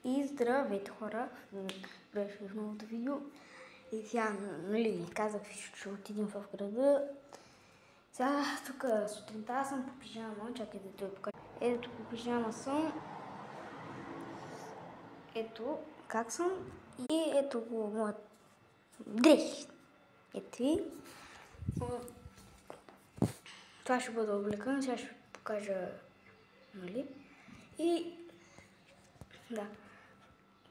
И здравейте хора, беше в новото видео. И сега, нали, казах, че отидем в града. Сега, тук сутринта аз съм по пижама, чакайте да ви покажа. Ето по пижама съм. Ето как съм. И ето го моят дрехи. Ето ви. Това ще бъде облека, сега ще ви покажа, нали. И да.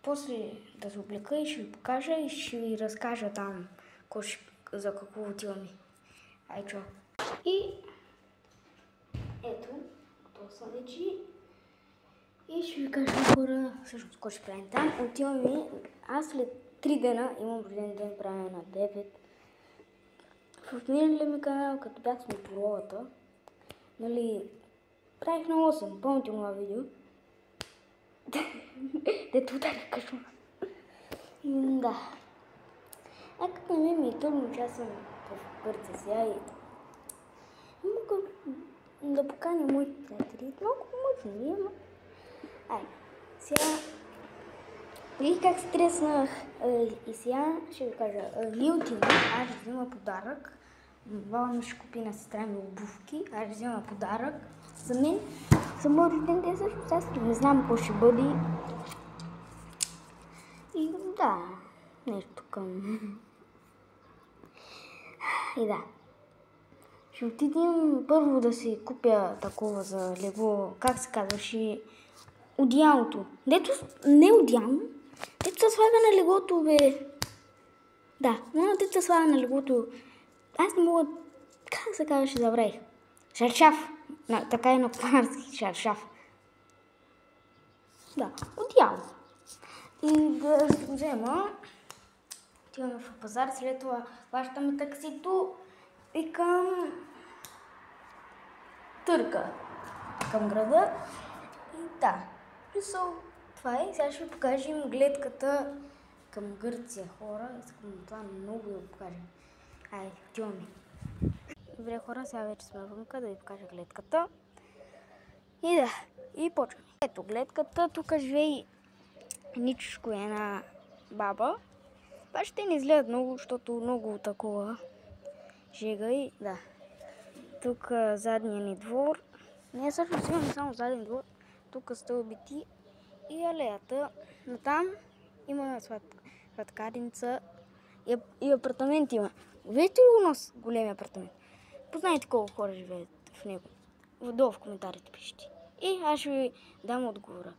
После да се облека и ще ви покажа и ще ви разкажа там за какво отиваме. Ай, чао. И ето, готова съм вече. И ще ви кажа хора, всъщност какво ще правим там. Отиваме, аз след 3 дена имам рожден ден, правя на 9. В миналия ми канал, като бях с моторолата, нали, правих на 8, помните това видео? Дето удари къшма. Да. А като не ми е трудно, че аз съм в Гърция сега и мога да поканя моите приятели. Малко мъчно ли, ама... Ай, сега... Видих как се треснах и сега ще ви кажа. Ние отиваме, аз ще взема подарък. Вална ще купи на сестра ми обувки, аз ще взема подарък за мен. За моят рожден ден също, аз не знам какво ще бъде. И да, нещо към... И да. Ще отидем първо да си купя такова за легло, как се казваше, одеялото. Дето, не одеяло, дето се слага на леглото, бе. Да, но дето се слага на леглото. Аз не мога, как се казваше, забравих. Шаршаф. Така е на копарски, шаршаф. Да, одеяло. И да си го взема. Отиваме в пазар, след това плащаме таксито и към Търга, към града. И да, това е. Сега ще ви покажем гледката към Гърция, хора. Искам това много да ви покажем. Айде, отиваме. Добре, хора, сега вече сме вънка да ви покажа гледката. И да, и почваме. Ето гледката, тук живее Ничко, една баба. Това ще не изгледат много, защото много такова жега и да. Тук задния ни двор. Не, всъщност имаме само заден двор. Тук стълбите и алеята. Натам има сладкарница и апартамент има. Виждате ли у нас големи апартамент? Познайте колко хора живеят в него. Долу в коментарите пишете. И аз ще ви дам отговора.